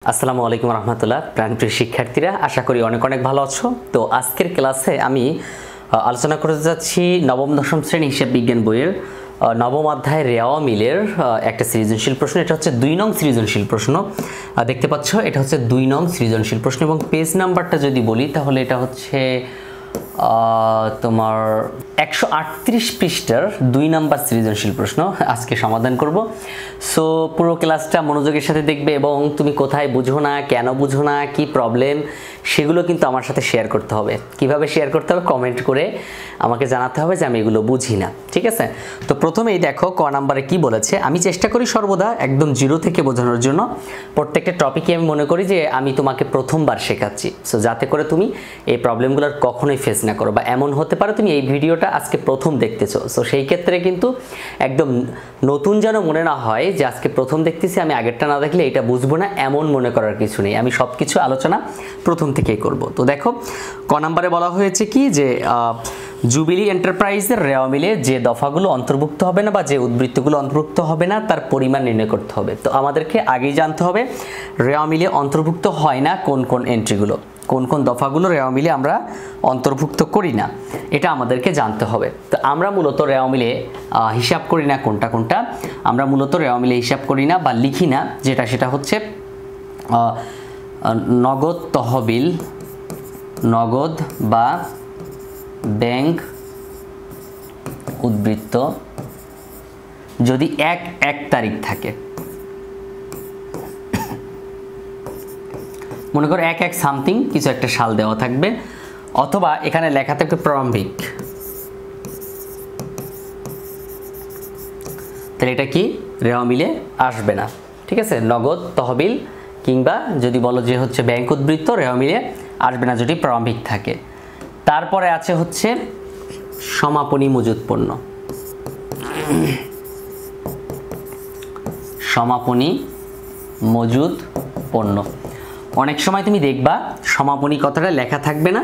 আসসালামু আলাইকুম রহমতুল্লাহ। প্রাণপ্রিয় শিক্ষার্থীরা, আশা করি অনেক অনেক ভালো আছো। তো আজকের ক্লাসে আমি আলোচনা করতে যাচ্ছি নবম দশম শ্রেণী হিসাব বিজ্ঞান বইয়ের নবম অধ্যায় রেওয়া মিলের একটা সৃজনশীল প্রশ্ন। এটা হচ্ছে 2 নং সৃজনশীল প্রশ্ন। দেখতে পাচ্ছ, এটা হচ্ছে 2 নং সৃজনশীল প্রশ্ন এবং পেজ নাম্বারটা যদি বলি তাহলে এটা হচ্ছে তোমার 138 পৃষ্ঠার 2 নাম্বার সৃজনশীল প্রশ্ন আজকে সমাধান করব। সো পুরো ক্লাসটা মনোযোগের সাথে দেখবে এবং তুমি কোথায় বুঝো না, কেন বুঝো না, কি প্রবলেম, সেগুলো কিন্তু আমার সাথে শেয়ার করতে হবে। কিভাবে শেয়ার করতে হবে? কমেন্ট করে আমাকে জানাতে হবে যে আমি এগুলো বুঝি না, ঠিক আছে? তো প্রথমেই দেখো ক নাম্বারে কি বলেছে। আমি চেষ্টা করি সর্বদা একদম জিরো থেকে বোঝানোর জন্য। প্রত্যেকটা টপিকে আমি মনে করি যে আমি তোমাকে প্রথমবার শেখাচ্ছি, সো যাতে করে তুমি এই প্রবলেমগুলোর কখনোই ফেস না করো, বা এমন হতে পারে তুমি এই ভিডিওটা আজকে প্রথম দেখতেছো, সো সেই ক্ষেত্রে কিন্তু একদম নতুন যেন মনে না হয় যে আজকে প্রথম দেখতেছি, আমি আগেরটা না দেখলে এটা বুঝবো না, এমন মনে করার কিছু নেই। আমি সব কিছু আলোচনা প্রথম থেকেই করব। তো দেখো ক নাম্বারে বলা হয়েছে কি যে জুবিলি এন্টারপ্রাইজের রেওয়া মিলে যে দফাগুলো অন্তর্ভুক্ত হবে না বা যে উদ্বৃত্তগুলো অন্তর্ভুক্ত হবে না তার পরিমাণ নির্ণয় করতে হবে। তো আমাদেরকে আগেই জানতে হবে রেওয়া মিলে অন্তর্ভুক্ত হয় না কোন কোন এন্ট্রিগুলো, কোন কোন দফাগুলো রেওয়া মিলে আমরা অন্তর্ভুক্ত করি না, এটা আমাদেরকে জানতে হবে। তো আমরা মূলত রেওয়া মিলে হিসাব করি না কোনটা কোনটা, আমরা মূলত রেওয়া মিলে হিসাব করি না বা লিখি না, সেটা হচ্ছে নগদ তহবিল, নগদ বা ব্যাংক উদ্বৃত্ত যদি এক তারিখ থাকে, মনে করো এক সামথিং কিছু একটা সাল দেওয়া থাকবে, অথবা এখানে লেখা থাকবে প্রারম্ভিক, তাহলে এটা কি রেওয়া মিলে আসবে না, ঠিক আছে? নগদ তহবিল কিংবা যদি বলো যে হচ্ছে ব্যাংক উদ্বৃত্ত রেওয়া মিলে আসবে না যদি প্রারম্ভিক থাকে। তারপরে আছে হচ্ছে সমাপনী মজুদ পণ্য, সমাপনী মজুদ পণ্য। অনেক সময় তুমি দেখবা সমাপনী কথাটা লেখা থাকবে না,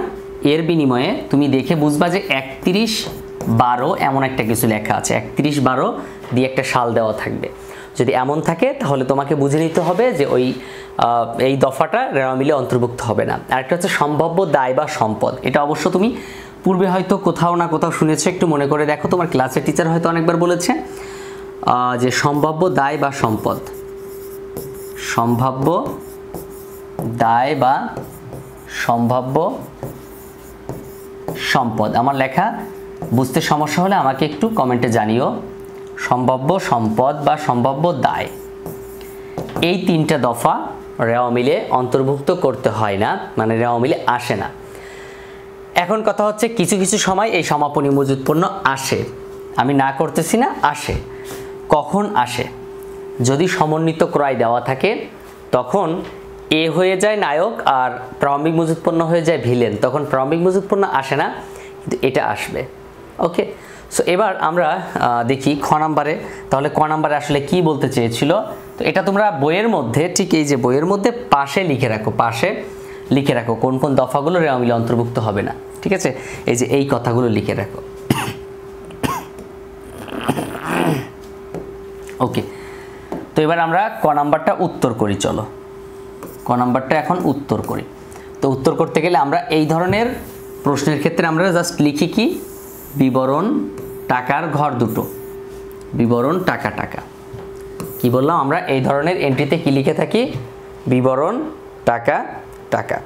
এর বিনিময়ে তুমি দেখে বুঝবা যে 31/12 এমন একটা কিছু লেখা আছে, 31/12 দিয়ে একটা সাল দেওয়া থাকবে। যদি এমন থাকে তাহলে তোমাকে বুঝে নিতে হবে যে এই দফাটা রেওয়া মিলে অন্তর্ভুক্ত হবে না। আরেকটা হচ্ছে সম্ভাব্য দায় বা সম্পদ। এটা অবশ্য তুমি পূর্বে হয়তো কোথাও না কোথাও শুনেছো, একটু মনে করে দেখো, তোমার ক্লাসের টিচার হয়তো অনেকবার বলেছে যে সম্ভাব্য দায় বা সম্পদ, সম্ভাব্য দায় বা সম্ভাব্য সম্পদ। আমার লেখা বুঝতে সমস্যা হলে আমাকে একটু কমেন্টে জানিও। সম্ভাব্য সম্পদ বা সম্ভাব্য দায়, এই 3টা দফা রেওয়া মিলে অন্তর্ভুক্ত করতে হয় না, মানে রেওয়া মিলে আসে না। এখন কথা হচ্ছে কিছু কিছু সময় এই সমাপনী মজুদ পণ্য আসে, আমি না করতেছি না, আসে। কখন আসে? যদি সমন্বিত ক্রয় দেওয়া থাকে তখন এ হয়ে যায় নায়ক আর প্রারম্ভিক মজুদ পণ্য হয়ে যায় ভিলেন, তখন প্রারম্ভিক মজুদ পণ্য আসে না, কিন্তু এটা আসবে। ওকে, সো এবার আমরা দেখি খ নাম্বারে। তাহলে ক নাম্বারে আসলে কি বলতে চেয়েছিল? তো এটা তোমরা বইয়ের মধ্যে, ঠিক এই যে বইয়ের মধ্যে পাশে লিখে রাখো, পাশে লিখে রাখো কোন কোন দফাগুলো রেওয়া মিলে অন্তর্ভুক্ত হবে না, ঠিক আছে? এই যে এই কথাগুলো লিখে রাখো। ওকে, তো এবার আমরা ক নাম্বারটা উত্তর করি। চলো ক নাম্বারটা এখন উত্তর করি। তো উত্তর করতে গেলে আমরা এই ধরনের প্রশ্নের ক্ষেত্রে আমরা জাস্ট লিখি কি, বিবরণ টাকার ঘর দুটো, বিবরণ টাকা টাকা। কি বললাম? আমরা এই ধরনের এন্ট্রিতে কি লিখে থাকি? বিবরণ টাকা টাকা।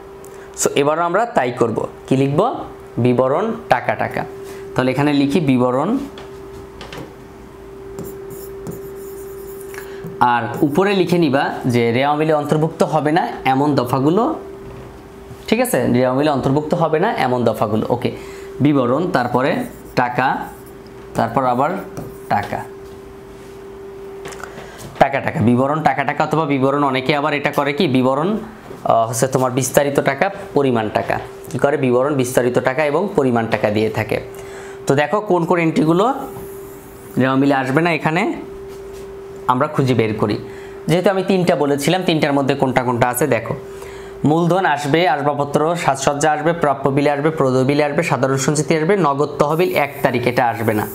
সো এবার আমরা তাই করব, কি লিখব? বিবরণ টাকা টাকা। তাহলে এখানে লিখি বিবরণ, আর উপরে লিখে নিবা যে রেওয়া মিলে অন্তর্ভুক্ত হবে না এমন দফাগুলো, ঠিক আছে? রেওয়া মিলে অন্তর্ভুক্ত হবে না এমন দফাগুলো। ওকে, বিবরণ, তারপরে টাকা, তারপর আবার টাকা টাকা টাকা, বিবরণ টাকা টাকা। অথবা বিবরণ অনেকে আবার এটা করে কি, বিবরণ হচ্ছে তোমার বিস্তারিত টাকা পরিমাণ টাকা, কি করে? বিবরণ বিস্তারিত টাকা এবং পরিমাণ টাকা দিয়ে থাকে। তো দেখো কোন কোন এন্ট্রিগুলো রেওয়া মিলে আসবে না এখানে আমরা খুঁজে বের করি। যেহেতু আমি 3টা বলেছিলাম, 3টার মধ্যে কোনটা কোনটা আছে দেখো। মূলধন আসবে, আসবাবপত্র সাজসজ্জা আসবে, প্রাপ্য বিলে আসবে, প্রদেয় বিলে আসবে, সাধারণ সঞ্চিতি আসবে। নগদ তহবিল 1 তারিখ, এটা আসবে না।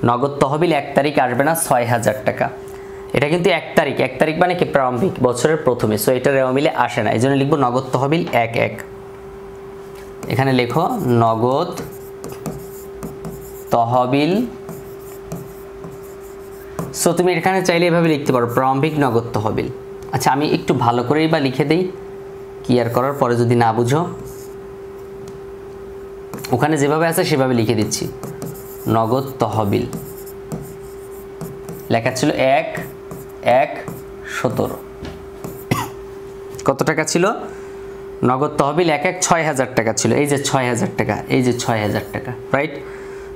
নগদ তহবিল 1 তারিখ আসবে না, 6000 টাকা। এটা কিন্তু 1 তারিখ মানে কি প্রারম্ভিক বছরের প্রথমে, সো এটা রেওয়া মিলে আসে না, এই জন্য লিখবো নগদ তহবিল 1-1। এখানে লেখো নগদ তহবিল। সো তুমি এখানে চাইলে এভাবে লিখতে পারো প্রারম্ভিক নগদ তহবিল। আচ্ছা আমি একটু ভালো করেই বা লিখে দেই, কি আর করার, পরে যদি না বুঝো ওখানে যেভাবে আছে সেভাবে লিখে দিচ্ছি। নগদ তহবিল লেখা ছিল 1-1-17। কত টাকা ছিল? নগদ তহবিল 1-1 6,000 টাকা ছিল, এই যে 6,000 টাকা, এই যে 6,000 টাকা, রাইট?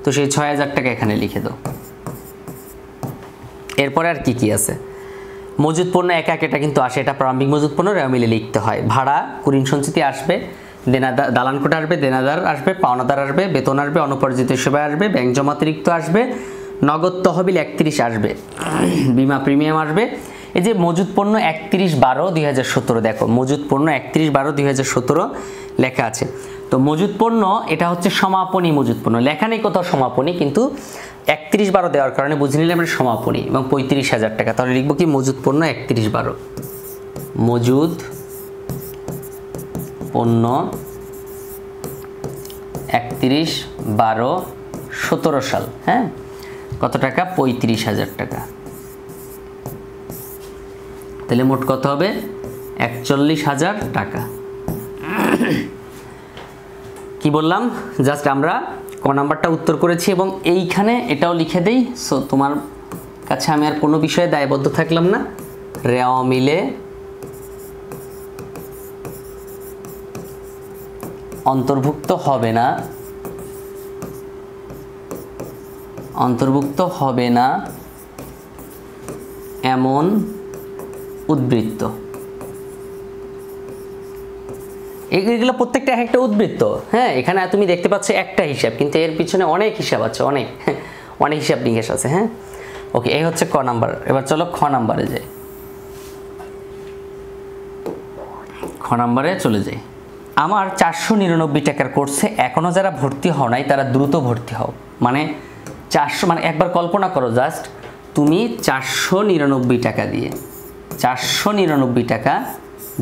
তো সেই 6,000 টাকা এখানে লিখে দাও। এরপরে আর কি কি আছে? মজুদ পণ্য 1-1 এটা কিন্তু আসে, এটা প্রারম্ভিক মজুদ পণ্য রেওয়া মিলে লিখতে হয়। ভাড়া, কুরিন সঞ্চিতি আসবে, দালান কোটা আসবে, দেনাদার আসবে, পাওনাদার আসবে, বেতন আসবে, অনুপার্জিত সেবা আসবে, ব্যাংক জমাতিরিক্ত আসবে, নগদ তহবিল 31 আসবে, বিমা প্রিমিয়াম আসবে। এই যে মজুদ পণ্য 31/12/2017, দেখো মজুদ পণ্য 31/12/2017 লেখা আছে। তো মজুদ পণ্য এটা হচ্ছে সমাপনী মজুদ পণ্য, লেখা নেই কোথাও সমাপনী, কিন্তু 31/12 দেওয়ার কারণে বুঝে নিলে আমরা সমাপনী, এবং 35,000 টাকা। তাহলে লিখবো কি মজুদ পণ্য 31/12, মজুদ পণ্য 31/12/17 সাল, হ্যাঁ। কত টাকা? 35,000 টাকা। তাহলে মোট কত হবে? 41,000 টাকা। কি বললাম? জাস্ট আমরা ক নাম্বারটা উত্তর করেছি এবং এইখানে এটাও লিখে দেই। সো তোমার কাছে আমি আর কোনো বিষয়ে দায়বদ্ধ থাকলাম না। রেওয়া মিলে অন্তর্ভুক্ত হবে না, এমন উদ্বৃত্ত, এগুলো প্রত্যেকটা একটা উদ্বৃত্ত, হ্যাঁ। এখানে তুমি দেখতে পাচ্ছ একটা হিসাব, কিন্তু এর পিছনে অনেক হিসাব আছে, অনেক হিসাব নিকেশ আছে, হ্যাঁ। ওকে, এই হচ্ছে ক নাম্বার। এবার চলো খ নাম্বারে যাই, খ নাম্বারে চলে যাই। আমার 499 টাকার কোর্সে এখনো যারা ভর্তি হও নাই তারা দ্রুত ভর্তি হও। মানে 400, মানে একবার কল্পনা করো, জাস্ট তুমি 499 টাকা দিয়ে, 499 টাকা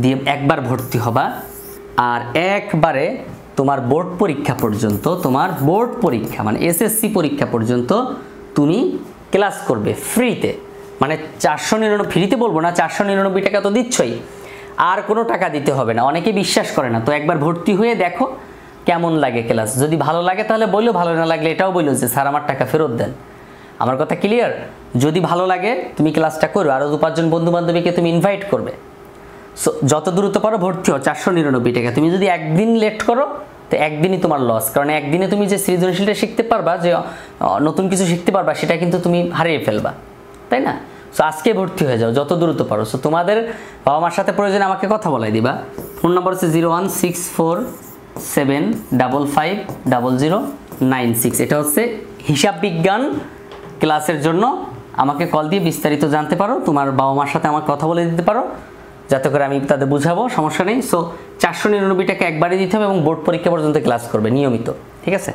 দিয়ে একবার ভর্তি হবা, আর একবারে তোমার বোর্ড পরীক্ষা পর্যন্ত, তোমার বোর্ড পরীক্ষা মানে এসএসসি পরীক্ষা পর্যন্ত তুমি ক্লাস করবে ফ্রিতে। মানে 499, ফ্রিতে বলবো না, 499 টাকা তো দিচ্ছই, আর কোনো টাকা দিতে হবে না। অনেকে বিশ্বাস করে না, তো একবার ভর্তি হয়ে দেখো কেমন লাগে ক্লাস। যদি ভালো লাগে তাহলে বললো, ভালো না লাগলে এটাও বললো যে স্যার আমার টাকা ফেরত দেন। আমার কথা ক্লিয়ার? যদি ভালো লাগে তুমি ক্লাসটা করো, আরও 2-5 জন বন্ধু বান্ধবীকে তুমি ইনভাইট করবে। সো যত দ্রুত পারো ভর্তি হও। 499 টাকা। তুমি যদি একদিন লেট করো তো একদিনই তোমার লস, কারণ একদিনে তুমি যে সৃজনশীলটা শিখতে পারবা, যে নতুন কিছু শিখতে পারবা, সেটা কিন্তু তুমি হারিয়ে ফেলবা, তাই না? সো আজকে ভর্তি হয়ে যাও যত দ্রুত পারো। সো তোমাদের বাবা মার সাথে প্রয়োজনে আমাকে কথা বলাই দিবা। ফোন নাম্বার হচ্ছে 01647550096। এটা হচ্ছে হিসাব বিজ্ঞান ক্লাসের জন্য আমাকে কল দিয়ে বিস্তারিত জানতে পারো। তোমার বাবা মার সাথে আমাকে কথা বলে দিতে পারো, যাতে করে আমি তাদের বুঝাবো, সমস্যা নেই। সো 499 টাকা একবারই দিতে হবে এবং বোর্ড পরীক্ষা পর্যন্ত ক্লাস করবে নিয়মিত, ঠিক আছে?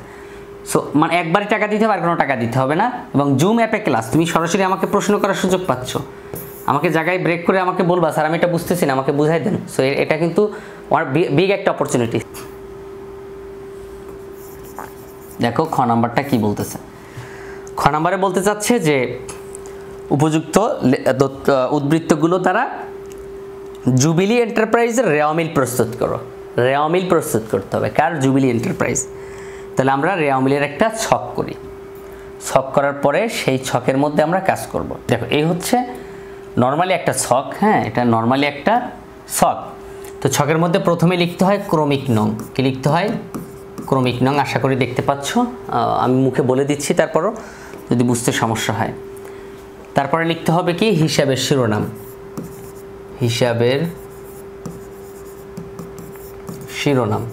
সো মানে একবারই টাকা দিতে হবে, আর কোনো টাকা দিতে হবে না। এবং জুম অ্যাপে ক্লাস, তুমি সরাসরি আমাকে প্রশ্ন করার সুযোগ পাচ্ছ। আমাকে জায়গায় ব্রেক করে আমাকে বলবা স্যার আমি এটা বুঝতেছি না, আমাকে বুঝাই দেন। সো এটা কিন্তু আমার বিগ একটা অপরচুনিটি। দেখো খ নাম্বারটা কি বলতেছে। খ নাম্বারে বলতে চাচ্ছে যে উপযুক্ত উদ্বৃত্তগুলো দ্বারা জুবিলি এন্টারপ্রাইজের রেওয়া মিল প্রস্তুত করো। রেওয়া মিল প্রস্তুত করতে হবে কার? Jubilee Enterprise. তাহলে আমরা রেওয়া মিলের একটা ছক করি। ছক করার পরে সেই ছকের মধ্যে আমরা কাজ করব। দেখো এই হচ্ছে নর্মালি একটা ছক, হ্যাঁ, এটা নর্মালি একটা ছক। তো ছকের মধ্যে প্রথমে লিখতে হয় ক্রমিক নং। কি লিখতে হয়? ক্রমিক নং। আশা করি দেখতে পাচ্ছ, আমি মুখে বলে দিচ্ছি তারপরও যদি বুঝতে সমস্যা হয়। তারপরে লিখতে হবে কি? হিসাবের শিরোনাম। হিসাবের শিরোনাম।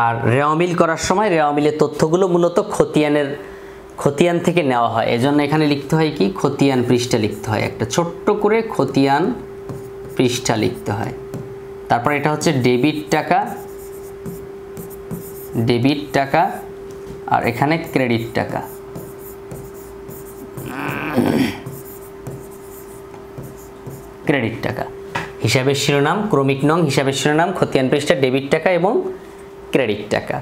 আর রেওয়া মিল করার সময় রেওয়া মিলের তথ্যগুলো মূলত খতিয়ান থেকে নেওয়া হয়, এজন্য এখানে লিখতে হয় কি? খতিয়ান পৃষ্ঠা লিখতে হয়, একটা ছোট্ট করে খতিয়ান পৃষ্ঠা লিখতে হয়। তারপর এটা হচ্ছে ডেবিট টাকা, আর এখানে ক্রেডিট টাকা। ক্রেডিট টাকা। হিসাবের শিরোনাম, ক্রমিক নং, হিসাবের শিরোনাম, খতিয়ান পৃষ্ঠা, ডেবিট টাকা এবং ক্রেডিট টাকা।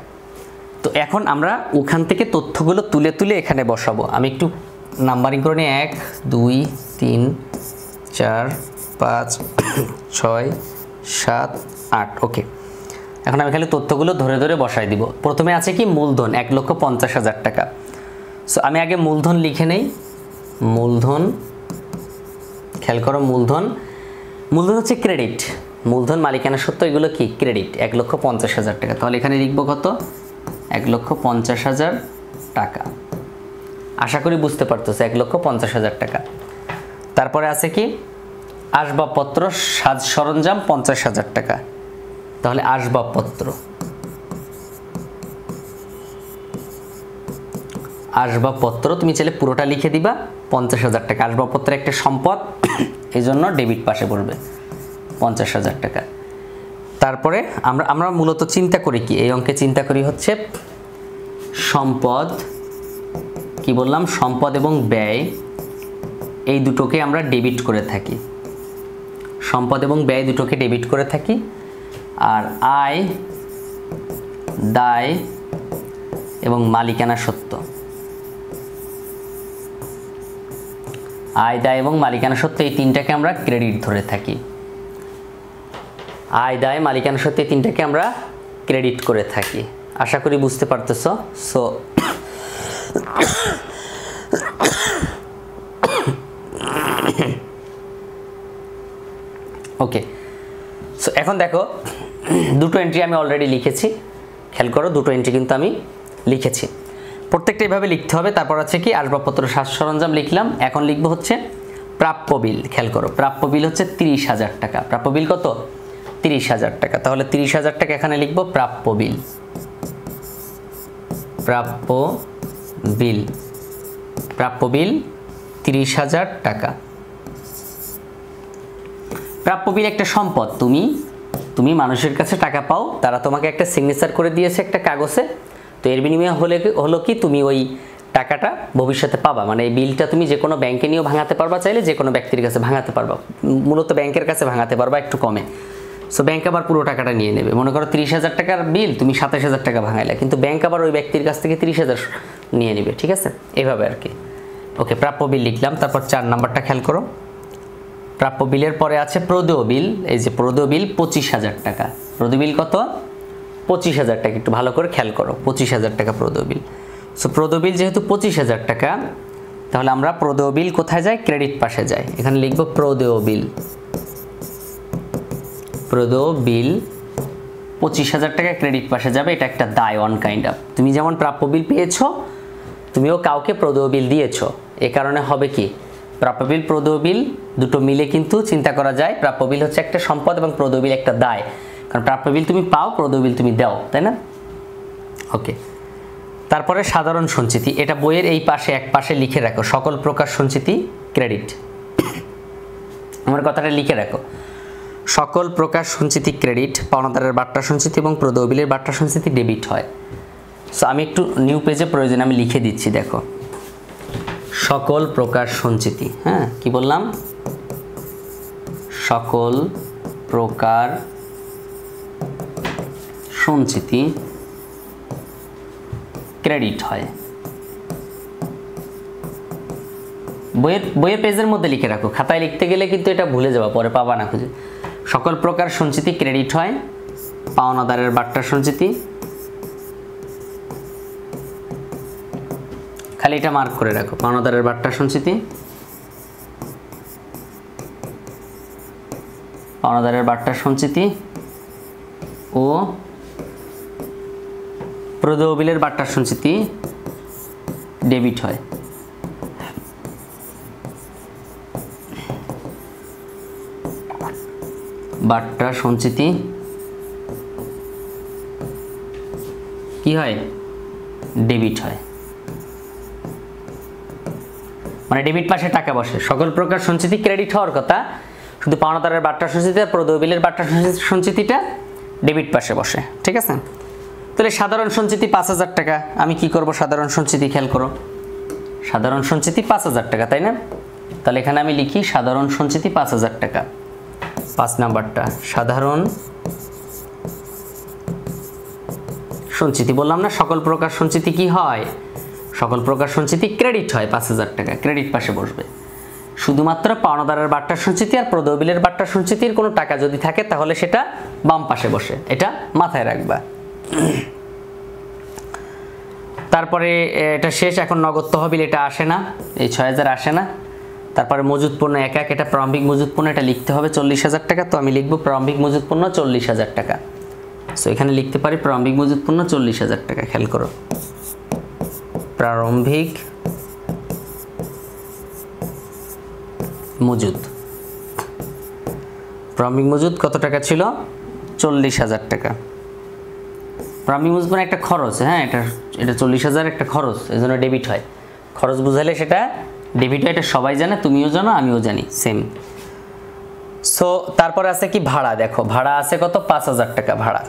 তো এখন আমরা ওখান থেকে তথ্যগুলো তুলে তুলে এখানে বসাবো। আমি একটু নাম্বারিং করে নিই, 1 2 3 4 5 6 7 8। ওকে, এখন আমি খালি তথ্যগুলো ধরে ধরে বসাই দিব। প্রথমে আছে কি মূলধন 1,50,000 টাকা। সো আমি আগে মূলধন লিখে নেই। মূলধন, খেয়াল করো, মূলধন হচ্ছে ক্রেডিট। মূলধন, মালিকানা সত্ত্ব, এগুলো কি ক্রেডিট, 1,50,000 টাকা। তাহলে এখানে লিখবো কত, 1,50,000 টাকা। আশা করি বুঝতে পারতেছে, 1,50,000 টাকা। তারপরে আছে কি আসবাবপত্র, সাজ সরঞ্জাম 50,000 টাকা। তাহলে আসবাবপত্র, তুমি চাইলে পুরোটা লিখে দিবা, 50,000 টাকা। আসবাবপত্র একটা সম্পদ, এই জন্য ডেবিট পাশে পড়বে 50,000 টাকা। তারপরে আমরা মূলত চিন্তা করি কি, এই অঙ্কে চিন্তা করি হচ্ছে সম্পদ, কি বললাম, সম্পদ এবং ব্যয়, এই দুটোকে আমরা ডেবিট করে থাকি। সম্পদ এবং ব্যয় দুটোকে ডেবিট করে থাকি। আর আয়, দায় এবং মালিকানা সত্ত্ব, আয়, দায় এবং মালিকানা সত্ত্ব, এই তিনটাকে আমরা ক্রেডিট ধরে থাকি। আয়, দায়, মালিকানা সত্ত্ব, এই তিনটাকে আমরা ক্রেডিট করে থাকি। আশা করি বুঝতে পারতেছ। সো ওকে, সো এখন দেখো দুটো এন্ট্রি আমি অলরেডি লিখেছি। খেয়াল করো, দুটো এন্ট্রি কিন্তু আমি লিখেছি। প্রত্যেকটা এইভাবে লিখতে হবে। তারপর আছে কি আসবাবপত্র, সাজ সরঞ্জাম লিখলাম। এখন লিখবো হচ্ছে প্রাপ্য বিল। খেয়াল করো, প্রাপ্য বিল হচ্ছে 30,000 টাকা। প্রাপ্য বিল কত, 30,000 টাকা। তাহলে 30,000 টাকা এখানে লিখবো প্রাপ্য বিল। প্রাপ্য বিল, প্রাপ্য বিল 30,000 টাকা। প্রাপ্য বিল একটা সম্পদ। তুমি মানুষের কাছে টাকা পাও, তারা তোমাকে একটা সিগনেচার করে দিয়েছে একটা কাগজে। তো এর বিনিময়ে হলো কি তুমি ওই টাকাটা ভবিষ্যতে পাবা। মানে এই বিলটা তুমি যে কোনো ব্যাংকে নিয়েও ভাঙাতে পারবা, চাইলে যে কোনো ব্যক্তির কাছে ভাঙাতে পারবা। মূলত ব্যাংকের কাছে ভাঙাতে পারবা একটু কমে। সো ব্যাংক আবার পুরো টাকাটা নিয়ে নেবে। মনে করো 30,000 টাকার বিল, তুমি 27,000 টাকা ভাঙাইলা, কিন্তু ব্যাংক আবার ওই ব্যক্তির কাছ থেকে 30,000 নিয়ে নেবে। ঠিক আছে, এইভাবে আর কি। ওকে, প্রাপ্য বিল লিখলাম। তারপর 4 নাম্বারটা খেয়াল করো, প্রাপ্য বিলের পরে আছে প্রদেয় বিল। এই যে প্রদেয় বিল 25,000 টাকা। প্রদেয় বিল কত, 25,000 টাকা। একটু ভালো করে খেয়াল করো, 25,000 টাকা প্রদেয় বিল। সো প্রদেয় বিল যেহেতু 25,000 টাকা, তাহলে আমরা প্রদেয় বিল কোথায় যায়, ক্রেডিট পাশে যায়। এখানে লিখবো প্রদেয় বিল। প্রদেয় বিল 25,000 টাকা ক্রেডিট পাশে যাবে। এটা একটা দায়, অন কাইন্ড অফ। তুমি যেমন প্রাপ্য বিল পেয়েছো, তুমিও কাউকে প্রদেয় বিল দিয়েছো। এ কারণে হবে কি, প্রাপ্য বিল, প্রদেয় বিল দুটো মিলে কিন্তু চিন্তা করা যায়। প্রাপ্য বিল হচ্ছে একটা সম্পদ এবং প্রদেয় বিল একটা দায়। কারণ প্রাপ্য বিল তুমি পাও, প্রদেয় বিল তুমি দাও, তাই না? ওকে, তারপরে সাধারণ সঞ্চিতি। এটা বইয়ের এই পাশে এক পাশে লিখে রাখো, সকল প্রকার সঞ্চিতি ক্রেডিট। আমার কথাটা লিখে রাখো, সকল প্রকার সঞ্চিতি ক্রেডিট, পাওনাদারের বাট্টা সঞ্চিতি এবং প্রদেয় বিলের বাট্টা সঞ্চিতি ডেবিট হয়। সো আমি একটু নিউ পেজে প্রয়োজন আমি লিখে দিচ্ছি। দেখো, সকল প্রকার সঞ্চিতি, হ্যাঁ কি বললাম, সকল প্রকার সঞ্চিতি ক্রেডিট হয়। বইয়ের পেজের মধ্যে লিখে রাখো, খাতায় লিখতে গেলে কিন্তু এটা ভুলে যাবা, পরে পাবা না খুঁজে। সকল প্রকার সঞ্চিতি ক্রেডিট হয়, পাওনাদারের বাট্টা সঞ্চিতি, খালি এটা মার্ক করে রাখো, পাওনাদারের বাট্টা সঞ্চিতি, পাওনাদারের বাট্টা সঞ্চিতি ও প্রদেয় বিলের বাট্টা সঞ্চিতি ডেবিট হয়। বাট্টা সঞ্চিতি কি হয়, ডেবিট হয়। মানে ডেবিট পাশে টাকা বসে। সকল প্রকার সঞ্চিতি ক্রেডিট হওয়ার কথা, শুধু পাওনাদারের বাট্টা সঞ্চিতি আর প্রদেয় বিলের বাট্টা সঞ্চিতিটা ডেবিট পাশে বসে। ঠিক আছে, তাহলে সাধারণ সঞ্চিতি 5,000 টাকা। আমি কি করব, সাধারণ সঞ্চিতি খেয়াল করো, সাধারণ সঞ্চিতি 5,000 টাকা, তাই না? তাহলে এখানে আমি লিখি সাধারণ সঞ্চিতি 5,000 টাকা। 5 নাম্বারটা সাধারণ সঞ্চিতি। বললাম না সকল প্রকার সঞ্চিতি কি হয়? সকল প্রকার সঞ্চিতি ক্রেডিট হয়। 5,000 টাকা ক্রেডিট পাশে বসবে। শুধুমাত্র পাওনাদারের বাট্টার সঞ্চিতি আর প্রদেয় বাট্টার সঞ্চিতির কোনো টাকা যদি থাকে তাহলে সেটা বাম পাশে বসে, এটা মাথায় রাখবা। তারপরে এটা শেষ। এখন নগদ তহবিল, এটা আসে না, এই 6,000 আসে না। তারপরে মজুদ পণ্য 1 এটা প্রারম্ভিক মজুদ পণ্য, এটা লিখতে হবে 40,000 টাকা। তো আমি লিখব প্রারম্ভিক মজুদ পণ্য 40,000 টাকা। সো এখানে লিখতে পারি প্রারম্ভিক মজুদ পণ্য 40,000 টাকা। খেয়াল করো, প্রারম্ভিক মজুদ, প্রারম্ভিক মজুদ কত টাকা ছিল? 40,000 টাকা। প্রারম্ভিক মজুদ মানে একটা খরচ, হ্যাঁ, এটা 40,000 একটা খরচ, এই জন্য ডেবিট হয়। খরচ বুঝালে সেটা ডেবিট হয়, এটা সবাই জানে, তুমিও জানো, আমিও জানি, সেম। সো তারপরে আছে কি ভাড়া। দেখো ভাড়া আছে কত? 5,000 টাকা ভাড়া।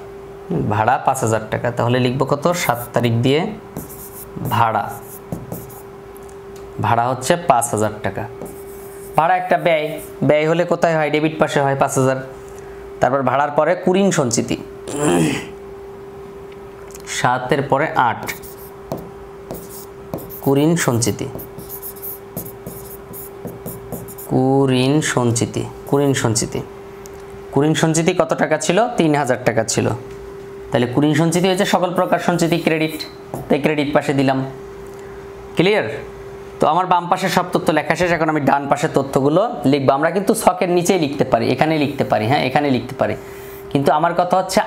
ভাড়া 5,000 টাকা। তাহলে লিখবো কত? 7 তারিখ দিয়ে ভাড়া। ভাড়া হচ্ছে 5,000 টাকা। ভাড়া একটা ব্যয়, ব্যয় হলে কোথায় হয়? ডেবিট পাশে হয় 5,000। তারপর ভাড়ার পরে কুঋণ সঞ্চিতি, 7-এর পরে 8 কুঋণ সঞ্চিতি। কুঋণ সঞ্চিতি, কুঋণ সঞ্চিতি, কুঋণ সঞ্চিতি কত টাকা ছিল? 3,000 টাকা ছিল। তাহলে কুঋণ সঞ্চিতি হয়েছে সকল প্রকার সঞ্চিতি ক্রেডিট, তাই ক্রেডিট পাশে দিলাম। ক্লিয়ার? তো আমার বাম পাশে সব তথ্য লেখা শেষ। এখন আমি ডান পাশের তথ্যগুলো লিখবো। আমরা কিন্তু ছকের নিচেই লিখতে পারি, এখানে লিখতে পারি, হ্যাঁ এখানে লিখতে পারি, কিন্তু আমার কথা হচ্ছে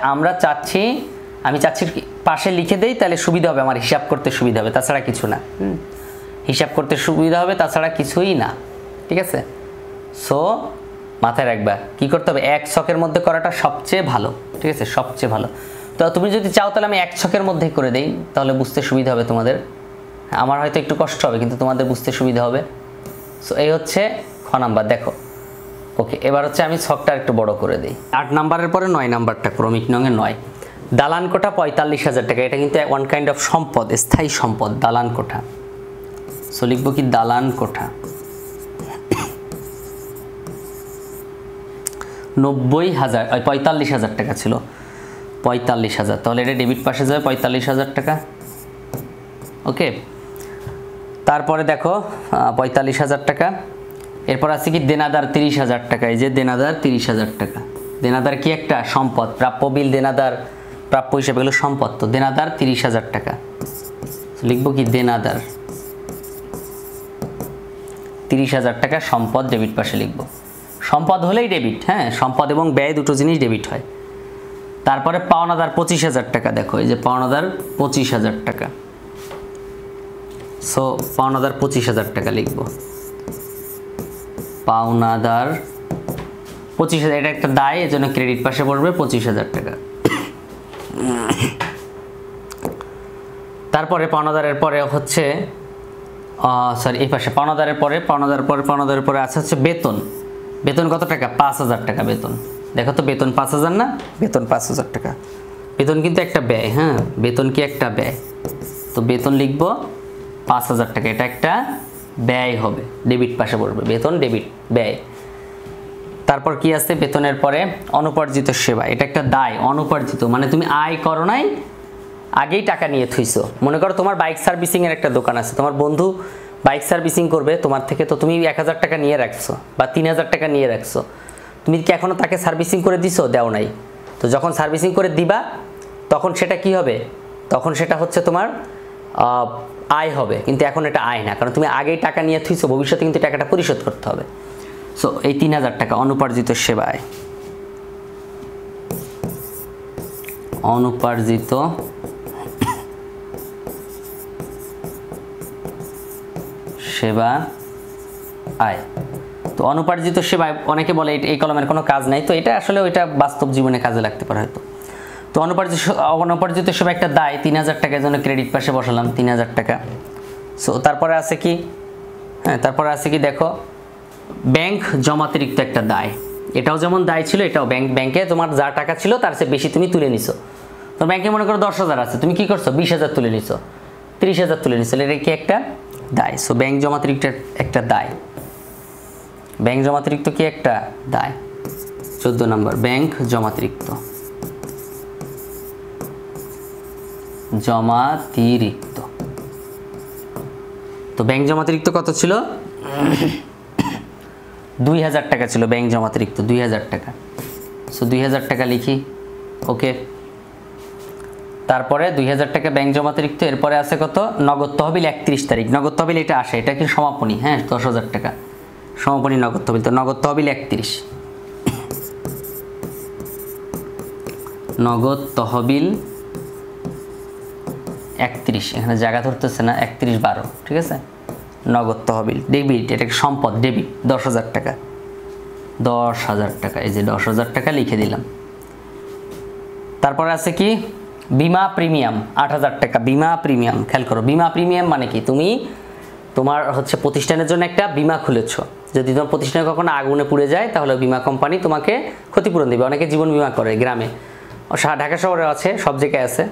আমি চাচ্ছি পাশে লিখে দেই, তাহলে সুবিধা হবে, আমার হিসাব করতে সুবিধা হবে, তাছাড়া কিছু না। হিসাব করতে সুবিধা হবে, তাছাড়া কিছুই না। ঠিক আছে? সো মাথায় রাখবা কি করতে হবে, এক ছকের মধ্যে করাটা সবচেয়ে ভালো। ঠিক আছে? সবচেয়ে ভালো। তো তুমি যদি চাও তাহলে আমি এক ছকের মধ্যেই করে দেই, তাহলে বুঝতে সুবিধা হবে তোমাদের। আমার হয়তো একটু কষ্ট হবে, কিন্তু তোমাদের বুঝতে সুবিধা হবে। সো এই হচ্ছে খ নাম্বার। দেখো ওকে, এবার হচ্ছে আমি ছকটা একটু বড় করে দিই। 8 নাম্বারের পরে 9 নাম্বারটা, ক্রমিক নঙে 9। দালান কোঠা 45,000 টাকা। এটা কিন্তু ওয়ান কাইন্ড অফ সম্পদ, স্থায়ী সম্পদ, দালান কোঠা। সো লিখবো কি? দালান কোঠা 90,000, 45,000 টাকা ছিল, 45,000। তাহলে এটা ডেবিট পাশে যাবে 45,000 টাকা। ওকে, তারপরে দেখো 45,000 টাকা। এরপর আছে কি? দেনাদার 30,000 টাকা। এই যে দেনাদার 30,000 টাকা। দেনাদার কি? একটা সম্পদ, প্রাপ্য বিল, দেনাদার প্রাপ্য হিসেবে এগুলো সম্পদ। তো দেনাদার 30,000 টাকা। লিখবো কি? দেনাদার 30,000 টাকা সম্পদ, ডেবিট পাশে লিখবো। সম্পদ হলেই ডেবিট, হ্যাঁ, সম্পদ এবং ব্যয় দুটো জিনিস ডেবিট হয়। তারপরে পাওনাদার 25,000 টাকা। দেখো এই যে পাওনাদার 25,000 টাকা। সো পাওনাদার 25,000 টাকা লিখব। পাওনাদার 25,000, এটা একটা দায়, এর জন্য ক্রেডিট পাশে পড়বে 25,000 টাকা। তারপরে পাওনাদারের পরে হচ্ছে এই পাশে পাওনাদারের পরে আছে হচ্ছে বেতন। বেতন কত টাকা? 5,000 টাকা বেতন। দেখো তো বেতন 5,000 না? বেতন 5,000 টাকা। বেতন কিন্তু একটা ব্যয়, হ্যাঁ, বেতন কি একটা ব্যয়। তো বেতন লিখব 5,000 টাকা। এটা একটা ব্যয় হবে, ডেবিট পাশে পড়বে। বেতন ডেবিট, ব্যয়। তারপর কি আছে? বেতনের পরে অনুপার্জিত সেবা। এটা একটা দায়, অনুপার্জিত মানে তুমি আয় করো নাই, আগেই টাকা নিয়ে থুইছো। মনে করো তোমার বাইক সার্ভিসিংয়ের একটা দোকান আছে, তোমার বন্ধু বাইক সার্ভিসিং করবে তোমার থেকে, তো তুমি 1,000 টাকা নিয়ে রাখছো বা 3,000 টাকা নিয়ে রাখছো। তুমি কি এখনও তাকে সার্ভিসিং করে দিছো? দেও নাই। তো যখন সার্ভিসিং করে দিবা তখন সেটা কি হবে? তখন সেটা হচ্ছে তোমার আয় হবে, কিন্তু এখন এটা আয় না, কারণ তুমি আগেই টাকা নিয়ে থুইছো, ভবিষ্যতে কিন্তু টাকাটা পরিশোধ করতে হবে। সো এই 3,000 টাকা অনুপার্জিত সেবায়, অনুপার্জিত সেবা আয়। তো অনুপার্জিত সেবায় অনেকে বলে এই কলমের কোনো কাজ নাই, তো এটা আসলে ওইটা বাস্তব জীবনে কাজে লাগতে পারে হয়তো। তো অনুপার্জিত সেবা একটা দায়, 3,000 টাকার জন্য ক্রেডিট পাশে বসালাম 3,000 টাকা। সো তারপরে আছে কি? হ্যাঁ, তারপরে আছে কি? দেখো ব্যাংক জমাতিরিক্ত একটা দায়। এটাও যেমন দায় ছিল, এটাও ব্যাংকে তোমার যা টাকা ছিল তার চেয়ে বেশি তুমি তুলে নিছো। তো ব্যাংকে মনে করো 10,000 আছে, তুমি কি করছো? 20,000 তুলে নিছো, 30,000 তুলে নিছো। এটা কি একটা দায়। সো ব্যাংক জমাতিরিক্ত একটা দায়, ব্যাংক জমাতিরিক্ত কি একটা দায়। 14 নম্বর ব্যাংক জমাতিরিক্ত, জমাতিরিক্ত। তো ব্যাংক জমাতিরিক্ত কত ছিল? 2000 টাকা ছিল ব্যাংক জমাতিরিক্ত, 2000 টাকা। সো 2000 টাকা লিখি, ওকে। তারপরে 2000 টাকা ব্যাংক জমাতিরিক্ত, এরপরে আছে কত? নগদ তহবিল 31 তারিখ। নগদ তহবিল এটা আসে, এটা কি সমাপনী, হ্যাঁ 10,000 টাকা সমাপনী নগদ তহবিল। তো নগদ তহবিল 31, নগদ তহবিল 31, এখানে জায়গা ধরতেছে না, 31/12, ঠিক আছে। নগদ তহবিল ডেবিট, এটা সম্পদ ডেবিট 10,000 টাকা, 10,000 টাকা, এই যে 10,000 টাকা লিখে দিলাম। তারপরে আছে কি? বিমা প্রিমিয়াম 8,000 টাকা, বিমা প্রিমিয়াম। খেয়াল করো, বিমা প্রিমিয়াম মানে কি? তুমি তোমার হচ্ছে প্রতিষ্ঠানের জন্য একটা বিমা খুলেছো, যদি তোমার প্রতিষ্ঠানে কখনো আগুনে পুড়ে যায় তাহলে বিমা কোম্পানি তোমাকে ক্ষতিপূরণ দেবে। অনেকে জীবন বিমা করে গ্রামে, ঢাকা শহরে আছে, সব জায়গায় আছে।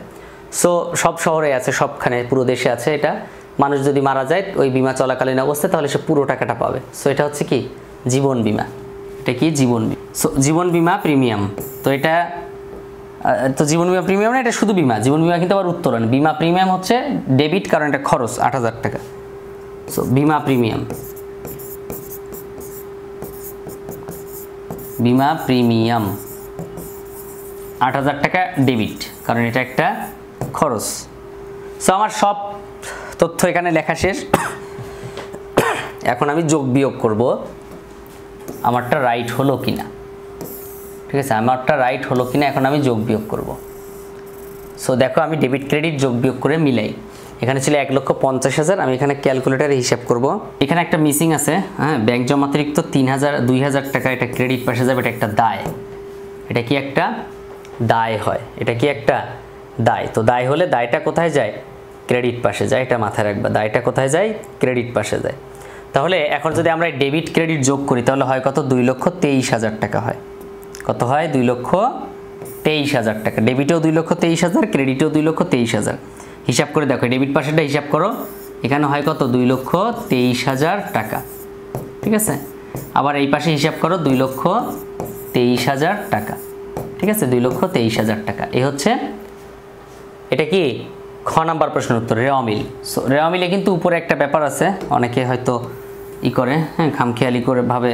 সো সব শহরে আছে, সবখানে, পুরো দেশে আছে এটা। মানুষ যদি মারা যায় ওই বিমা চলাকালীন অবস্থায়, তাহলে সে পুরো টাকাটা পাবে। সো এটা হচ্ছে কি? জীবন বিমা। এটা কি? জীবন বিমা। সো জীবন বিমা প্রিমিয়াম। তো এটা তো জীবন বিমা প্রিমিয়াম না, এটা শুধু বিমা। জীবন বিমা কিন্তু আবার উত্তোলন। বিমা প্রিমিয়াম হচ্ছে ডেবিট, কারণ এটা খরচ 8,000 টাকা। সো বিমা প্রিমিয়াম, বিমা প্রিমিয়াম 8,000 টাকা ডেবিট, কারণ এটা একটা খরচ। সো আমার সব তথ্য এখানে লেখা শেষ। এখন আমি যোগ বিয়োগ করব, আমারটা রাইট হলো কিনা, ঠিক আছে, আমারটা রাইট হলো কিনা এখন আমি যোগ বিয়োগ করব। সো দেখো, আমি ডেবিট ক্রেডিট যোগ বিয়োগ করে মিলাই। এখানে ছিল 1,50,000, আমি এখানে ক্যালকুলেটারে হিসাব করব। এখানে একটা মিসিং আছে, হ্যাঁ, ব্যাংক জমাতিরিক্ত 2,000 টাকা, এটা ক্রেডিট পাশে যাবে, এটা একটা দায়। এটা কি একটা দায় হয়, এটা কি একটা দায়। তো দায় হলে দায়টা কোথায় যায়? ক্রেডিট পাশে যায়, এটা মাথায় রাখবা। দায়টা কোথায় যায়? ক্রেডিট পাশে যায়। তাহলে এখন যদি আমরা ডেবিট ক্রেডিট যোগ করি তাহলে হয় কত? 2,23,000 টাকা হয়। কত হয়? 2,23,000 টাকা। ডেবিটেও 2,23,000, ক্রেডিটেও 2,23,000। হিসাব করে দেখো, ডেবিট পাশেটা হিসাব করো, এখানে হয় কত? 2,23,000 টাকা, ঠিক আছে। আবার এই পাশে হিসাব করো, 2,23,000 টাকা, ঠিক আছে, 2,23,000 টাকা। এই হচ্ছে, এটা কি খ নাম্বার প্রশ্নের উত্তর, রেওয়া মিল। সো রেওয়া মিলে কিন্তু উপরে একটা ব্যাপার আছে, অনেকে হয়তো করে, হ্যাঁ, খামখেয়ালি করে ভাবে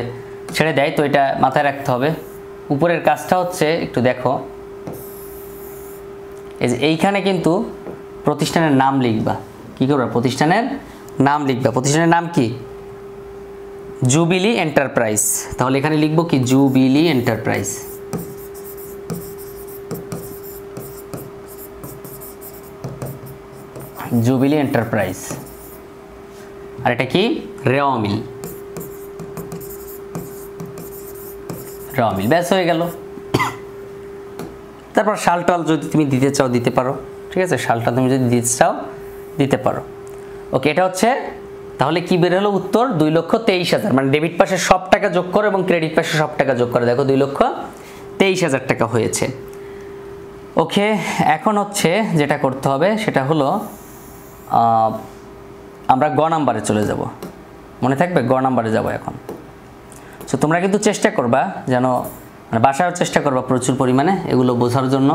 ছেড়ে দেয়। তো এটা মাথায় রাখতে হবে। উপরের কাজটা হচ্ছে, একটু দেখো, এই যে এইখানে কিন্তু প্রতিষ্ঠানের নাম লিখবা। কি করবা? প্রতিষ্ঠানের নাম লিখবা। প্রতিষ্ঠানের নাম কি? Jubilee Enterprise. তাহলে এখানে লিখবো কি? Jubilee Enterprise. Jubilee Enterprise. আর এটা কি? রেওয়া মিল। রেওয়া মিল, ব্যাস হয়ে গেল। তারপর সালটাল যদি তুমি দিতে চাও দিতে পারো, ঠিক আছে, সালটা তুমি যদি দিতে চাও দিতে পারো। ওকে, এটা হচ্ছে, তাহলে কি বের হলো উত্তর? 2,23,000, মানে ডেবিট পাশে সব টাকা যোগ করো এবং ক্রেডিট পাশে সব টাকা যোগ করো, দেখো 2,23,000 টাকা হয়েছে। ওকে, এখন হচ্ছে যেটা করতে হবে সেটা হলো আমরা গ নাম্বারে চলে যাব। মনে থাকবে, গ নাম্বারে যাব এখন। সো তোমরা কিন্তু চেষ্টা করবা যেন, মানে বাসায়ও চেষ্টা করবা প্রচুর পরিমাণে এগুলো বোঝার জন্য।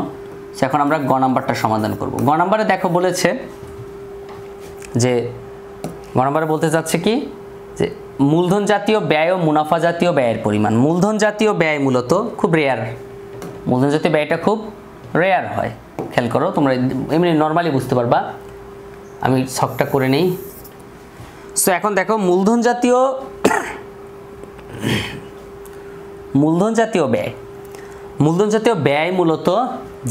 সো এখন আমরা গ নাম্বারটা সমাধান করব। গ নাম্বারে দেখো বলেছে যে, গ নাম্বারে বলতে চাচ্ছে কি, যে মূলধন জাতীয় ব্যয় ও মুনাফা জাতীয় ব্যয়ের পরিমাণ। মূলধন জাতীয় ব্যয় মূলত খুব রেয়ার, মূলধন জাতীয় ব্যয়টা খুব রেয়ার হয়। খেয়াল করো, তোমরা এমনি নর্মালি বুঝতে পারবা। আমি ছকটা করে নেই। সো এখন দেখো, মূলধন জাতীয় ব্যয়, মূলধন জাতীয় ব্যয় মূলত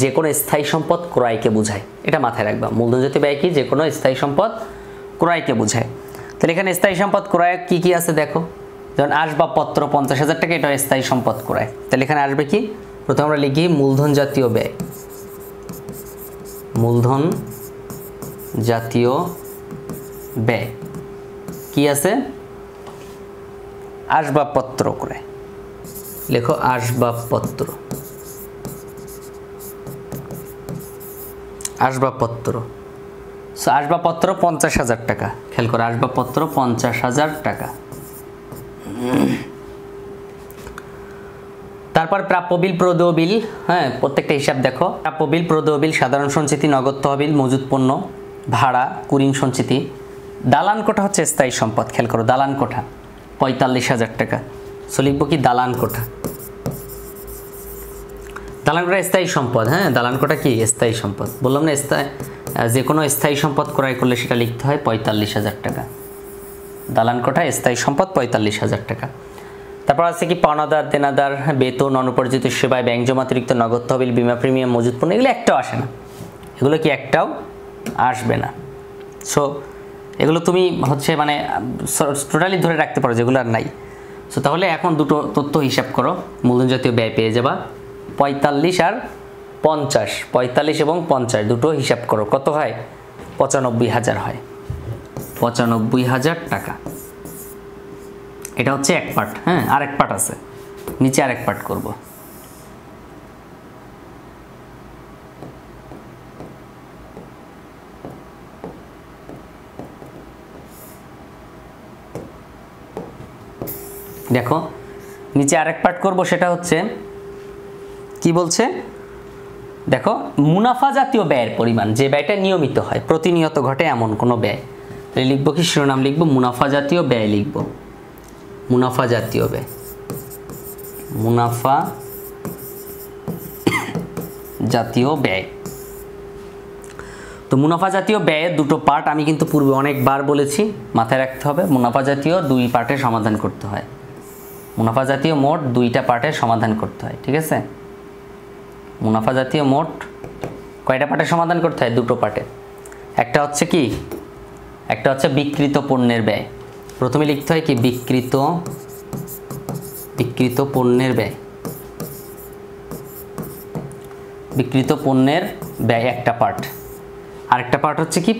যে কোনো স্থায়ী সম্পদ ক্রয়কে বোঝায়, এটা মাথায় রাখবা। মূলধন জাতীয় ব্যয় কি? যে কোনো স্থায়ী সম্পদ ক্রয়কে বোঝায়। তাহলে এখানে স্থায়ী সম্পদ ক্রয় কি কি আছে দেখো, যেমন আসবাবপত্র 50,000 টাকা, এটা স্থায়ী সম্পদ ক্রয়। তাহলে এখানে আসবে কি? প্রথমে আমরা লিখি মূলধন জাতীয় ব্যয়। মূলধন জাতীয় ব্যয় কি আছে? আসবাবপত্র ক্রয়। লেখো আসবাবপত্র। আসবাবপত্র সো আসবাবপত্র 50,000 টাকা, খেয়াল করো আসবাবপত্র 50,000 টাকা। তারপর প্রাপ্য বিল, প্রদেয় বিল, হ্যাঁ প্রত্যেকটা হিসাব দেখো। প্রাপ্য বিল, প্রদেয় বিল, সাধারণ সঞ্চিতি, নগদ তহবিল, মজুত পণ্য, ভাড়া, কুরিন সঞ্চিতি। দালান কোঠা হচ্ছে স্থায়ী সম্পদ, খেয়াল করো দালান কোঠা 45,000 টাকা। সো লিখবো কি দালান কোঠা। দালান কোঠা স্থায়ী সম্পদ, হ্যাঁ দালান কোঠা কি স্থায়ী সম্পদ, বললাম না স্থায়ী, যে কোনো স্থায়ী সম্পদ ক্রয় করলে সেটা লিখতে হয় 45,000 টাকা। দালান কোঠা স্থায়ী সম্পদ 45,000 টাকা। তারপর আছে কি পাওনাদার, দেনাদার, বেতন, অনুপর্জিত সেবায়, ব্যাংক জমা, অতিরিক্ত নগদ তহবিল, বিমা প্রিমিয়াম, মজুত পণ্য, এগুলো একটাও আসে না, এগুলো কি একটাও আসবে না। সো এগুলো তুমি হচ্ছে মানে টোটালি ধরে রাখতে পারো যেগুলো আর নাই। সো তাহলে এখন দুটো তথ্য হিসাব করো, মূলধন জাতীয় ব্যয় পেয়ে যাবা 45 আর 50, 45 এবং 50 দুটো হিসাব করো, কত হয় 95,000 হয়, 95,000 টাকা। এটা হচ্ছে এক পার্ট, হ্যাঁ আরেক পার্ট আছে, নিচে আরেক পার্ট করব। দেখো নিচে আরেক পার্ট করব, সেটা হচ্ছে কি বলছে দেখো, মুনাফা জাতীয় ব্যয়ের পরিমাণ, যে ব্যয়টা নিয়মিত হয়, প্রতিনিয়ত ঘটে এমন কোনো ব্যয়। তাহলে লিখবো কি, শিরোনাম লিখবো মুনাফা জাতীয় ব্যয়, লিখবো মুনাফা জাতীয় ব্যয়, মুনাফা জাতীয় ব্যয়। তো মুনাফা জাতীয় ব্যয়ের দুটো পার্ট আমি কিন্তু পূর্বে অনেকবার বলেছি, মাথায় রাখতে হবে। মুনাফা জাতীয় দুই পার্টের সমাধান করতে হয়, মুনাফা জাতীয় মোট দুইটা পার্টের সমাধান করতে হয়, ঠিক আছে। মুনাফা জাতীয় মোট কয়টা পার্টের সমাধান করতে হয়, দুটো পার্টে। একটা হচ্ছে কি, একটা হচ্ছে বিক্রিত পণ্যের ব্যয়, প্রথমে লিখতে হয় কি বিক্রিত পণ্যের ব্যয়, বিক্রিত পণ্যের ব্যয় একটা পার্ট। আরেকটা পার্ট হচ্ছে কি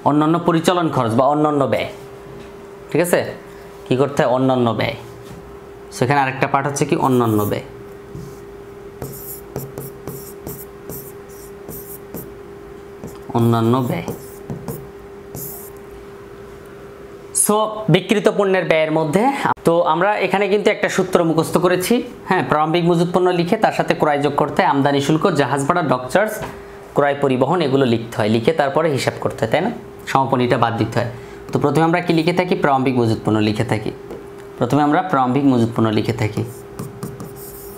অন্যান্য পরিচালন খরচ বা অন্যান্য ব্যয়, ঠিক আছে। কি করতে হয়, অন্যান্য ব্যয়। সেখানে আরেকটা পার্ট হচ্ছে কি অন্যান্য ব্যয়, অন্যান্য ব্যয়। সো বিক্রিত পণ্যের ব্যয়ের মধ্যে তো আমরা এখানে কিন্তু একটা সূত্র মুখস্থ করেছি, হ্যাঁ প্রারম্ভিক মজুত পণ্য লিখে তার সাথে ক্রয় যোগ করতে হয়, আমদানি শুল্ক, জাহাজ ভাড়া, ডক চার্জ, ক্রয় পরিবহন, এগুলো লিখতে হয়, লিখে তারপরে হিসাব করতে হয়, তাই না, সমাপনীটা বাদ দিতে হয়। তো প্রথমে আমরা কি লিখে থাকি, প্রারম্ভিক মজুত পণ্য লিখে থাকি, প্রথমে আমরা প্রারম্ভিক মজুত পণ্য লিখে থাকি,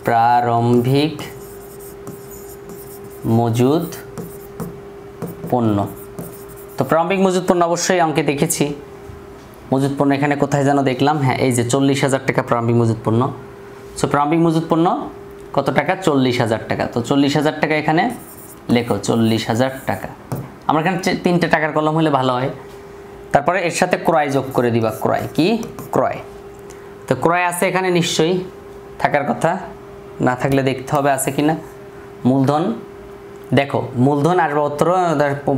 প্রারম্ভিক মজুত পণ্য। তো প্রারম্ভিক মজুত পণ্য অবশ্যই অঙ্কে দেখেছি, মজুত পণ্য এখানে কোথায় যেন দেখলাম, হ্যাঁ এই যে 40,000 টাকা প্রারম্ভিক মজুত পণ্য। সো প্রারম্ভিক মজুত পণ্য কত টাকা, 40,000 টাকা। তো 40,000 টাকা এখানে লেখো, 40,000 টাকা। আমার এখানে 3টে টাকার কলম হলে ভালো হয়। তারপরে এর সাথে ক্রয় যোগ করে দিবা, ক্রয় কি ক্রয়। তো ক্রয় আছে এখানে নিশ্চয়ই থাকার কথা, না থাকলে দেখতে হবে আছে কিনা। মূলধন দেখো, মূলধন আসবাবপত্র,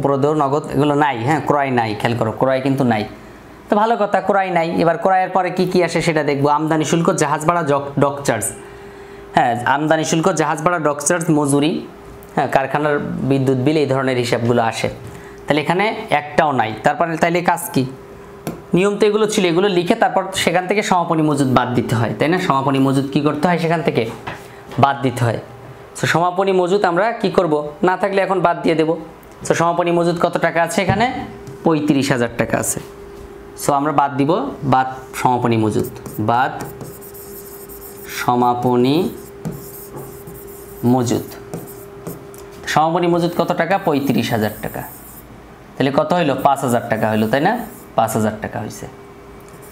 প্রদেয়, নগদ এগুলো নাই, হ্যাঁ ক্রয় নাই, খেয়াল করো ক্রয় কিন্তু নাই। তো ভালো কথা, ক্রয় নাই। এবার ক্রয়ের পরে কি কি আসে সেটা দেখবো। আমদানি শুল্ক, জাহাজ ভাড়া, ডক চার্জ, হ্যাঁ আমদানি শুল্ক, জাহাজ ভাড়া, ডক চার্জ, মজুরি, হ্যাঁ কারখানার বিদ্যুৎ বিল, এই ধরনের হিসাবগুলো আসে। তাহলে এখানে একটাও নাই। তারপরে তাইলে কাজ কি, নিয়ম তো এগুলো ছিল, এগুলো লিখে তারপর সেখান থেকে সমাপনী মজুদ বাদ দিতে হয়, তাই না। সমাপনী মজুদ কি করতে হয়, সেখান থেকে বাদ দিতে হয়। সো সমাপনী মজুদ আমরা কি করব, না থাকলে এখন বাদ দিয়ে দেব। সো সমাপনী মজুদ কত টাকা আছে এখানে, 35,000 টাকা আছে। সো আমরা বাদ দিব, বাদ সমাপনী মজুদ, বাদ সমাপনী মজুদ। সমাপনী মজুদ কত টাকা, 35,000 টাকা। তাহলে কত হইলো, 5,000 টাকা হইলো, তাই না, 5,000 টাকা হয়েছে।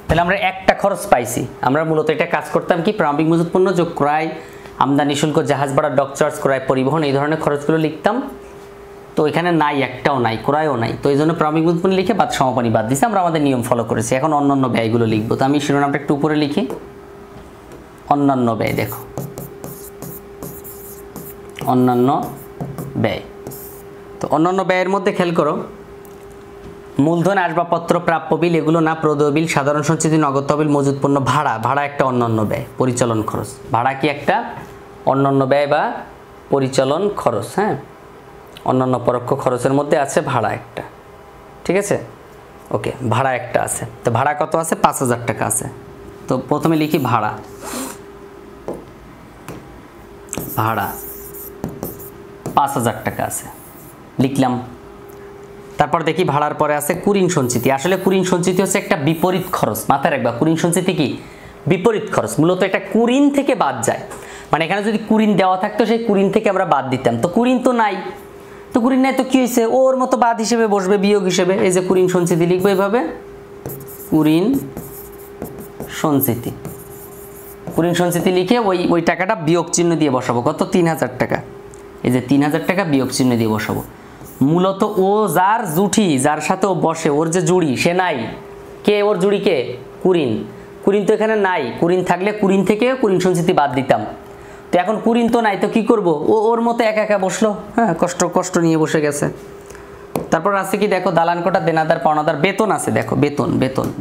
তাহলে আমরা একটা খরচ পাইছি। আমরা মূলত এটা কাজ করতাম কি, প্রারম্ভিক মজুত পণ্য যোগ ক্রয়, আমদানি শুল্ক, জাহাজ ভাড়া, ডক চার্জ, ক্রয় পরিবহন, এই ধরনের খরচগুলো লিখতাম। তো এখানে নাই, একটাও নাই, ক্রয়ও নাই। তো এই জন্য প্রারম্ভিক মজুত পণ্য লিখে বাদ সমাপনী বাদ দিছি, আমরা আমাদের নিয়ম ফলো করেছি। এখন অন্যান্য ব্যয়গুলো লিখবো। তো আমি শিরোনামটা একটু উপরে লিখি, অন্যান্য ব্যয়। দেখো অন্যান্য ব্যয়। তো অন্যান্য ব্যয়ের মধ্যে খেয়াল করো, মূলধন, আসবাবপত্র, প্রাপ্য বিল এগুলো না, প্রদেয় বিল, সাধারণ সঞ্চিতি, নগদ তহবিল, মজুত পণ্য, ভাড়া, ভাড়া একটা অন্যান্য ব্যয়, পরিচালন খরচ। ভাড়া কি একটা অন্যান্য ব্যয় বা পরিচালন খরচ, হ্যাঁ অন্যান্য পরোক্ষ খরচের মধ্যে আছে ভাড়া একটা, ঠিক আছে। ওকে, ভাড়া একটা আছে, তো ভাড়া কত আছে? 5,000 টাকা আছে। তো প্রথমে লিখি ভাড়া, ভাড়া 5,000 টাকা আছে, লিখলাম। তারপর দেখি ভাড়ার পরে আছে কুরিন সঞ্চিতি। আসলে কুরিন সঞ্চিতি হচ্ছে একটা বিপরীত খরচ, মাথায় রাখবা। কুরিন সঞ্চিতি কি? বিপরীত খরচ। মূলত এটা কুরিন থেকে বাদ যায়, মানে এখানে যদি কুরিন দেওয়া থাকতো সেই কুরিন থেকে আমরা বাদ দিতাম। তো কুরিন তো নাই, তো কুরিন নাই তো কি হয়েছে? ওর মতো বাদ হিসেবে বসবে, বিয়োগ হিসেবে। এই যে কুরিন সঞ্চিতি লিখবো এইভাবে, কুরিন সঞ্চিতি। কুরিন সঞ্চিতি লিখে ওই টাকাটা বিয়োগ চিহ্ন দিয়ে বসাবো। কত? 3,000 টাকা। এই যে 3,000 টাকা বিয়োগ চিহ্ন দিয়ে বসাবো। মূলত ও যার জুঠি, যার সাথে ও বসে, ওর যে জুড়ি, সে নাই। কে ওর জুড়ি? কে? কুরিন। কুরিন তো এখানে নাই। কুরিন থাকলে কুরিন থেকে কুরিন সঞ্চিতি বাদ দিতাম। তো এখন কুরিন তো নাই, তো কি করব? ও ওর মতো একা একা বসলো, হ্যাঁ, কষ্ট নিয়ে বসে গেছে। তারপর আছে কি দেখো, দালান কোটা, দেনাদার, পাওনাদার, বেতন আছে। দেখো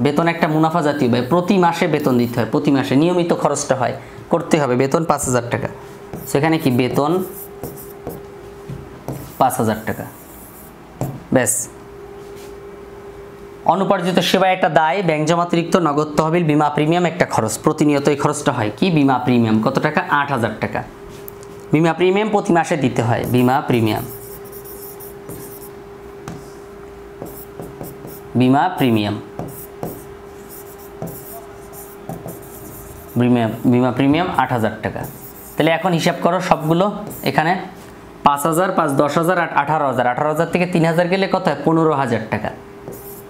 বেতন একটা মুনাফা জাতীয় ব্যয়। প্রতি মাসে বেতন দিতে হয়, প্রতি মাসে নিয়মিত খরচটা হয়, করতে হবে। বেতন 5,000 টাকা। সেখানে কি? বেতন 5,000 টাকা, ব্যাস। অনুপার্জিত সেবায় একটা দায়, ব্যাংক জমাতিরিক্ত, নগদ তহবিল, বীমা প্রিমিয়াম একটা খরচ। প্রতিনিয়ত এই খরচটা হয় কি? বীমা প্রিমিয়াম। কত টাকা? 8,000 টাকা। বীমা প্রিমিয়াম প্রতি মাসে দিতে হয়। বীমা প্রিমিয়াম, বীমা প্রিমিয়াম, বীমা প্রিমিয়াম 8,000 টাকা। তাহলে এখন হিসাব করো সবগুলো। এখানে 5,000, 5, 10,000, 18,000। 18,000 থেকে 3,000 গেলে কত হয়? 15,000 টাকা।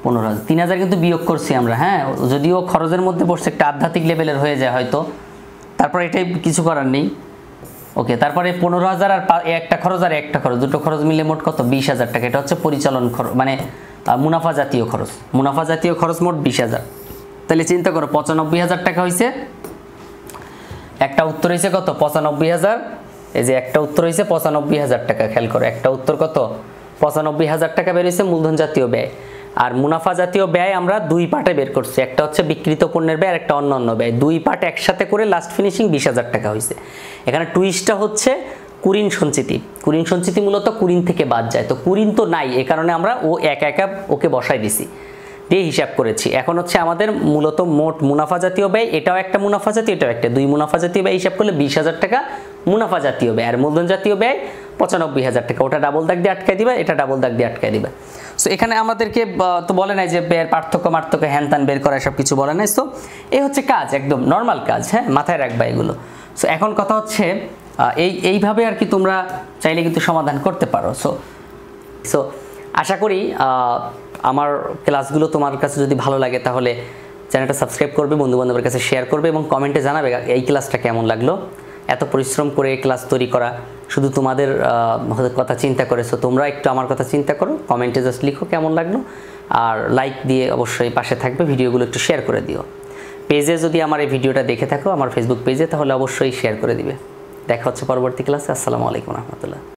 15,000। 3,000 কিন্তু বিয়োগ করছি আমরা, হ্যাঁ, যদিও খরচের মধ্যে পড়ছে, একটা আধ্যাত্মিক লেভেলের হয়ে যায় হয়তো। তারপর এটাই কিছু করার নেই। ওকে, তারপরে 15,000 আর একটা খরচ আর একটা খরচ, দুটো খরচ মিলে মোট কত? 20,000 টাকা। এটা হচ্ছে পরিচালন খরচ, মানে মুনাফা জাতীয় খরচ। মুনাফা জাতীয় খরচ মোট 20,000। তাহলে চিন্তা করো, 95,000 টাকা হয়েছে। একটা উত্তর হয়েছে কত? 95,000। এই যে একটা উত্তর হয়েছে 95,000 টাকা। খেয়াল করো, একটা উত্তর কত? 95,000 টাকা বের হয়েছে মূলধন জাতীয় ব্যয়। আর মুনাফা জাতীয় ব্যয় আমরা দুই পার্টে বের করছি, একটা হচ্ছে বিক্রিত পণ্যের ব্যয় আর একটা অন্যান্য ব্যয়। দুই পার্ট একসাথে করে লাস্ট ফিনিশিং 20,000 টাকা হয়েছে। এখানে টুইস্টটা হচ্ছে কুরিন সঞ্চিতি। কুরিন সঞ্চিতি মূলত কুরিন থেকে বাদ যায়, তো কুরিন তো নাই, এ কারণে আমরা ও একা একা ওকে বসাই দিছি, দিয়ে হিসাব করেছি। এখন হচ্ছে আমাদের মূলত মোট মুনাফা জাতীয় ব্যয়, এটাও একটা মুনাফা জাতীয়, এটাও একটা, দুই মুনাফা জাতীয় ব্যয় হিসাব করলে 20,000 টাকা মুনাফা জাতীয় ব্যয়। আর মূলধন জাতীয় ব্যয় 95,000 টাকা। ওটা ডাবল দাগ দিয়ে আটকায় দিবা, এটা ডাবল দাগ দিয়ে আটকায় দিবা। সো এখানে আমাদেরকে তো বলে নাই যে ব্যয়ের পার্থক্য হ্যান ত্যান বের করা, সব কিছু বলে নাই। সো এই হচ্ছে কাজ, একদম নর্মাল কাজ, হ্যাঁ, মাথায় রাখবা এগুলো। সো এখন কথা হচ্ছে এইভাবে আর কি তোমরা চাইলে কিন্তু সমাধান করতে পারো। সো আশা করি আমার ক্লাসগুলো তোমার কাছে যদি ভালো লাগে তাহলে চ্যানেলটা সাবস্ক্রাইব করবে, বন্ধুবান্ধবের কাছে শেয়ার করবে এবং কমেন্টে জানাবে এই ক্লাসটা কেমন লাগলো। এত পরিশ্রম করে এই ক্লাস তৈরি করা, শুধু তোমাদের কথা চিন্তা করেছো, তোমরা একটু আমার কথা চিন্তা করো, কমেন্টে জাস্ট লিখো কেমন লাগলো, আর লাইক দিয়ে অবশ্যই পাশে থাকবে, ভিডিওগুলো একটু শেয়ার করে দিও। পেজে যদি আমার এই ভিডিওটা দেখে থাকো, আমার ফেসবুক পেজে, তাহলে অবশ্যই শেয়ার করে দিবে। দেখা হচ্ছে পরবর্তী ক্লাসে। আসসালামু আলাইকুম রহমতুল্লাহ।